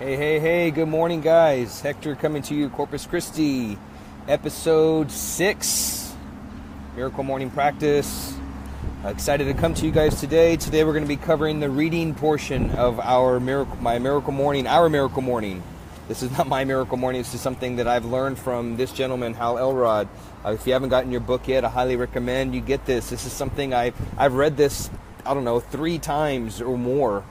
Hey, hey, hey, good morning, guys. Hector coming to you, Corpus Christi, episode 6, Miracle Morning Practice. Excited to come to you guys today. Today we're going to be covering the reading portion of our Miracle Morning. This is not my Miracle Morning. This is something that I've learned from this gentleman, Hal Elrod. If you haven't gotten your book yet, I highly recommend you get this. This is something I've read this, 3 times or more.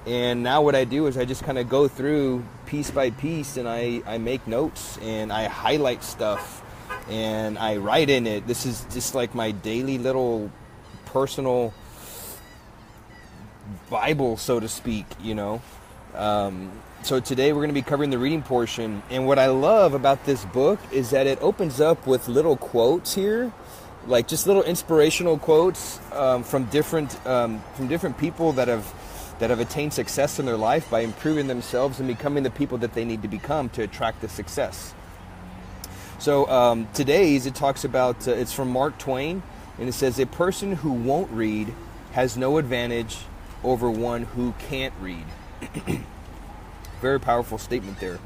And now what I do is I just kind of go through piece by piece and I make notes and I highlight stuff and I write in it. This is just like my daily little personal Bible, so to speak, So today we're going to be covering the reading portion. And what I love about this book is that it opens up with little quotes here, like just little inspirational quotes from different people that have attained success in their life by improving themselves and becoming the people that they need to become to attract the success. So today's, it talks about, it's from Mark Twain, and it says, a person who won't read has no advantage over one who can't read. Very powerful statement there.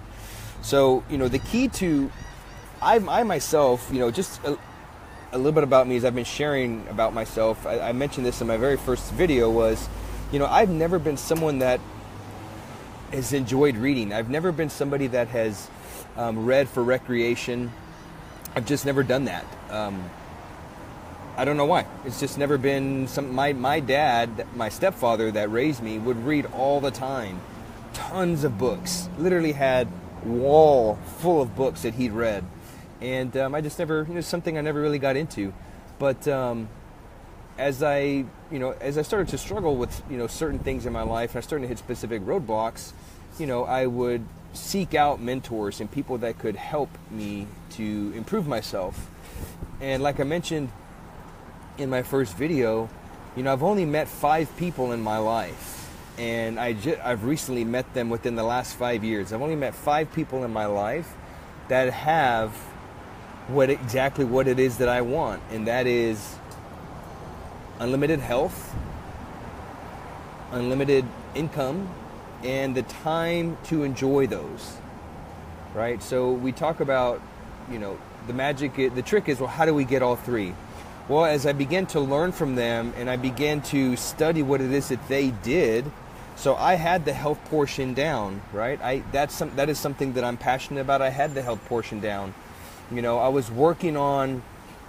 So, the key to, I myself, just a little bit about me as I've been sharing about myself. I mentioned this in my very first video was, I've never been someone that has enjoyed reading. I've never been somebody that has read for recreation. I've just never done that. I don't know why. It's just never been my dad, my stepfather that raised me, would read all the time. Tons of books. Literally had wall full of books that he'd read. And I just never, something I never really got into. But as I started to struggle with, certain things in my life, and I started to hit specific roadblocks, I would seek out mentors and people that could help me to improve myself. And like I mentioned in my first video, I've only met 5 people in my life. And I've recently met them within the last 5 years. I've only met 5 people in my life that have exactly what it is that I want. And that is unlimited health, unlimited income, and the time to enjoy those, right? So we talk about, the trick is, well, how do we get all 3? Well, as I began to learn from them and I began to study what it is that they did, so I had the health portion down, right? That is something that I'm passionate about. I had the health portion down. I was working on,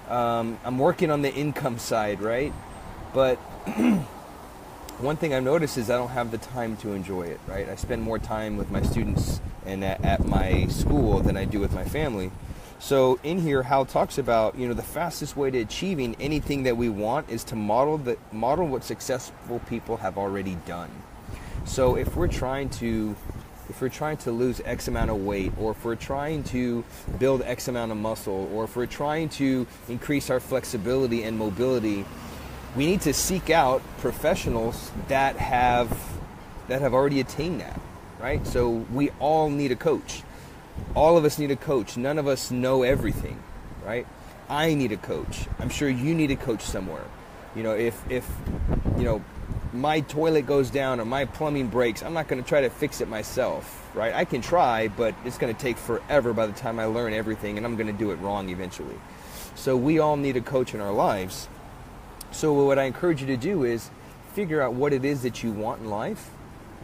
I'm working on the income side, right? But one thing I've noticed is I don't have the time to enjoy it, right? I spend more time with my students and at my school than I do with my family. So in here, Hal talks about, the fastest way to achieving anything that we want is to model what successful people have already done. So if we're trying to lose X amount of weight, or if we're trying to build X amount of muscle, or if we're trying to increase our flexibility and mobility, we need to seek out professionals that have already attained that, right? So we all need a coach. All of us need a coach. None of us know everything, right? I need a coach. I'm sure you need a coach somewhere. If my toilet goes down or my plumbing breaks, I'm not going to try to fix it myself, right? I can try, but it's going to take forever by the time I learn everything, and I'm going to do it wrong eventually. So we all need a coach in our lives. So what I encourage you to do is figure out what it is that you want in life,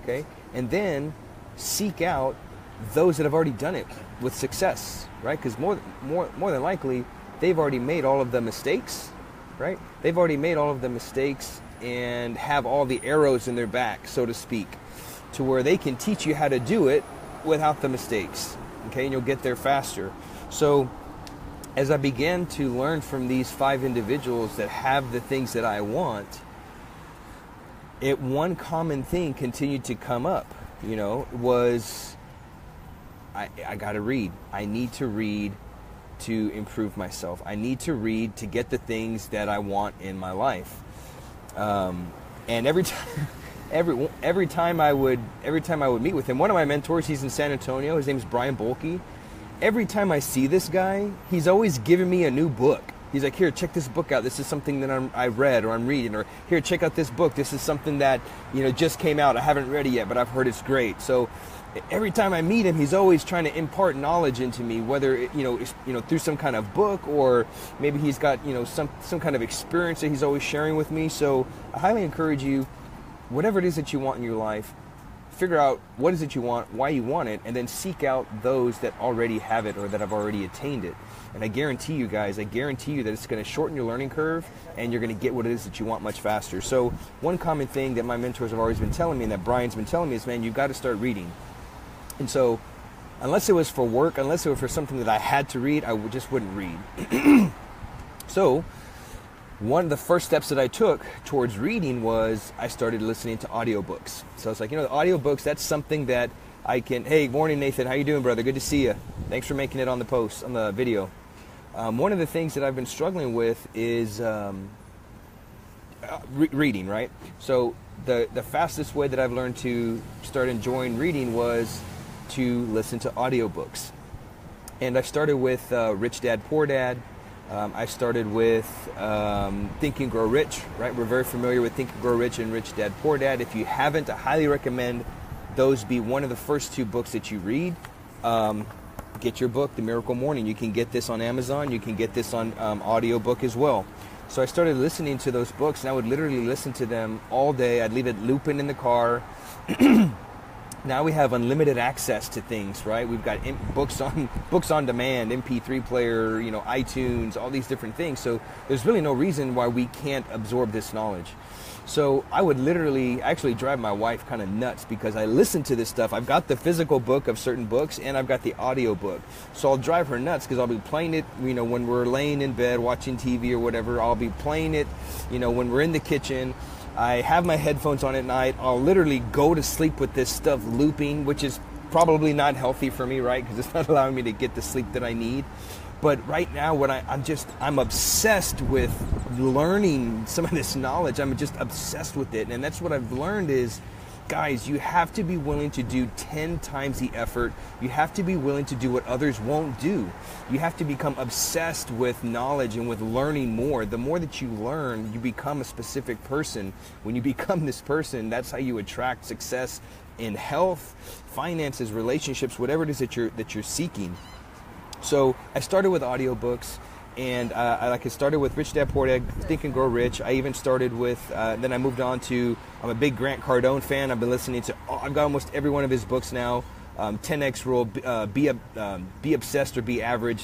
okay? And then seek out those that have already done it with success, right? Because more than likely, they've already made all of the mistakes, right? They've already made all of the mistakes and have all the arrows in their back, so to speak, to where they can teach you how to do it without the mistakes, okay? And you'll get there faster. So as I began to learn from these 5 individuals that have the things that I want, one common thing continued to come up, was I got to read. I need to read to improve myself. I need to read to get the things that I want in my life. And every time I would meet with him, one of my mentors, he's in San Antonio. His name's Brian Bolke. Every time I see this guy, he's always giving me a new book. He's like, here, check this book out. This is something that I read or I'm reading. Or here, check out this book. This is something that, just came out. I haven't read it yet, but I've heard it's great. So every time I meet him, he's always trying to impart knowledge into me, whether through some kind of book, or maybe he's got some kind of experience that he's always sharing with me. So I highly encourage you, whatever it is that you want in your life, figure out what is it you want, why you want it, and then seek out those that already have it or that have already attained it. And I guarantee you guys, that it's going to shorten your learning curve, and you're going to get what it is that you want much faster. So one common thing that my mentors have always been telling me, and that Brian's been telling me, is, man, you've got to start reading. And so unless it was for work, unless it was for something that I had to read, I just wouldn't read. So one of the first steps that I took towards reading was I started listening to audiobooks. So it's like, the audiobooks, that's something that I can, hey, morning, Nathan. How you doing, brother? Good to see you. Thanks for making it on the video. One of the things that I've been struggling with is reading, right? So the fastest way that I've learned to start enjoying reading was to listen to audiobooks. And I started with Rich Dad, Poor Dad. I started with Think and Grow Rich, right? We're very familiar with Think and Grow Rich and Rich Dad, Poor Dad. If you haven't, I highly recommend those be one of the first two books that you read. Get your book, The Miracle Morning. You can get this on Amazon. You can get this on audiobook as well. So I started listening to those books, and I would literally listen to them all day. I'd leave it looping in the car. Now we have unlimited access to things, right? We've got books on demand, MP3 player, iTunes, all these different things. So there's really no reason why we can't absorb this knowledge. So I would literally actually drive my wife kind of nuts because I listen to this stuff. I've got the physical book of certain books, and I've got the audio book. So I'll drive her nuts because I'll be playing it, when we're laying in bed watching TV or whatever. I'll be playing it, when we're in the kitchen. I have my headphones on at night. I'll literally go to sleep with this stuff looping, which is probably not healthy for me, right? Because it's not allowing me to get the sleep that I need. But right now, I'm obsessed with learning some of this knowledge. I'm just obsessed with it. And that's what I've learned is, guys, you have to be willing to do 10 times the effort. You have to be willing to do what others won't do. You have to become obsessed with knowledge and with learning more. The more that you learn, you become a specific person. When you become this person, that's how you attract success in health, finances, relationships, whatever it is that you're seeking. So I started with audiobooks. And I started with Rich Dad, Poor Dad, Think and Grow Rich. I even started with, then I moved on to, I'm a big Grant Cardone fan. I've been listening to, I've got almost every one of his books now. 10X Rule, Be Obsessed or Be Average,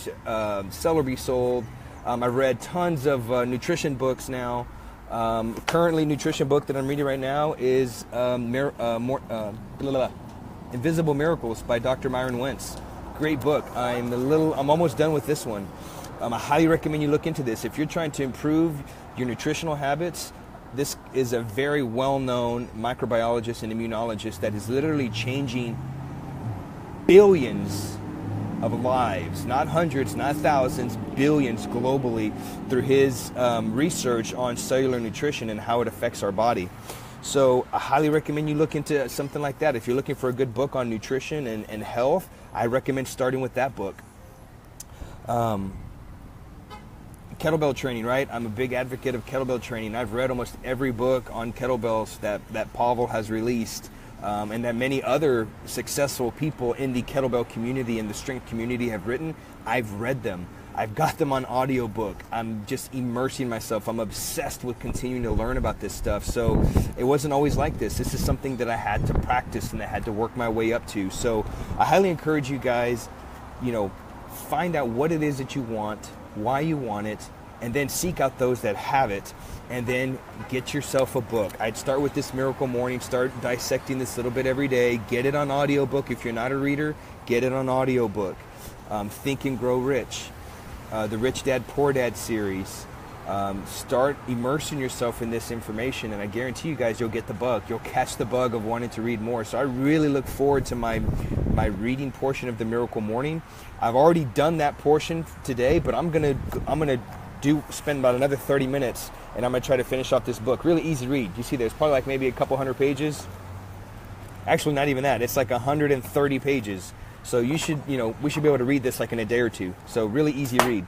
Sell or Be Sold. I've read tons of nutrition books now. Currently, nutrition book that I'm reading right now is Invisible Miracles by Dr. Myron Wentz. Great book. I'm almost done with this one. I highly recommend you look into this. If you're trying to improve your nutritional habits, this is a very well-known microbiologist and immunologist that is literally changing billions of lives, not hundreds, not thousands, billions globally through his research on cellular nutrition and how it affects our body. So I highly recommend you look into something like that. If you're looking for a good book on nutrition and health, I recommend starting with that book. Kettlebell training, right? I'm a big advocate of kettlebell training. I've read almost every book on kettlebells that Pavel has released, and that many other successful people in the kettlebell community and the strength community have written. I've read them. I've got them on audiobook. I'm just immersing myself. I'm obsessed with continuing to learn about this stuff. So it wasn't always like this. This is something that I had to practice and I had to work my way up to. So I highly encourage you guys, find out what it is that you want, why you want it, and then seek out those that have it, and then get yourself a book. I'd start with this Miracle Morning, start dissecting this a little bit every day, get it on audiobook. If you're not a reader, get it on audiobook. Think and Grow Rich, the Rich Dad, Poor Dad series. Start immersing yourself in this information, and I guarantee you guys, you'll get the bug. You'll catch the bug of wanting to read more. So I really look forward to my reading portion of the Miracle Morning. I've already done that portion today, but I'm gonna spend about another 30 minutes, and I'm gonna try to finish off this book. Really easy read. You see, there's probably like maybe a couple hundred pages. Actually, not even that. It's like 130 pages. So we should be able to read this like in a day or two. So really easy read.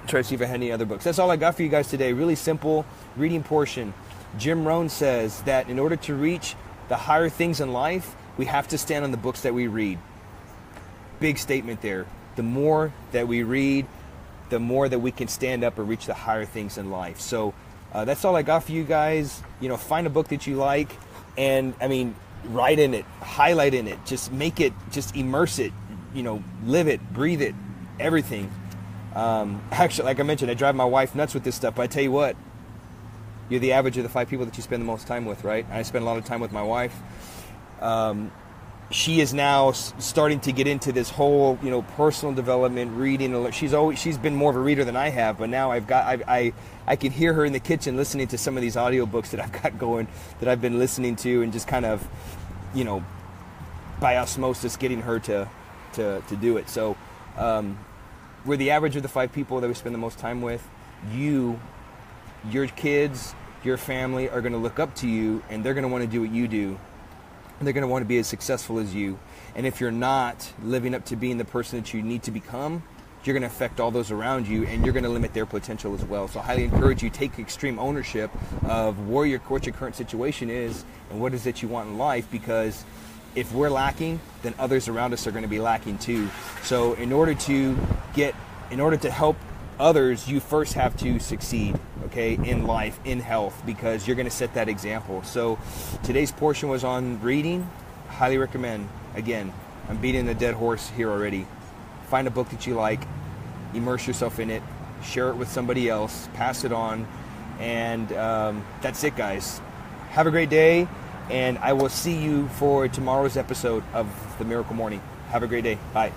try to see if I had any other books. That's all I got for you guys today. Really simple reading portion. Jim Rohn says that in order to reach the higher things in life, we have to stand on the books that we read. Big statement there. The more that we read, the more that we can stand up and reach the higher things in life. So that's all I got for you guys. Find a book that you like, and write in it, highlight in it, just make it, just immerse it, live it, breathe it, everything. Actually, like I mentioned, I drive my wife nuts with this stuff, but I tell you what, you're the average of the 5 people that you spend the most time with, right? I spend a lot of time with my wife. She is now starting to get into this whole, personal development, reading. She's been more of a reader than I have, but now I can hear her in the kitchen listening to some of these audiobooks that I've got going, that I've been listening to, and just kind of, by osmosis getting her to do it. So we're the average of the 5 people that we spend the most time with. Your kids, your family are going to look up to you, and they're going to want to do what you do. They're going to want to be as successful as you. And if you're not living up to being the person that you need to become, you're going to affect all those around you, and you're going to limit their potential as well. So I highly encourage you, take extreme ownership of what your current situation is and what it is that you want in life, because if we're lacking, then others around us are going to be lacking too. So in order to help others, you first have to succeed, okay, in life, in health, because you're going to set that example. So today's portion was on reading. Highly recommend. Again, I'm beating a dead horse here already. Find a book that you like, immerse yourself in it, share it with somebody else, pass it on, and that's it, guys. Have a great day, and I will see you for tomorrow's episode of The Miracle Morning. Have a great day. Bye.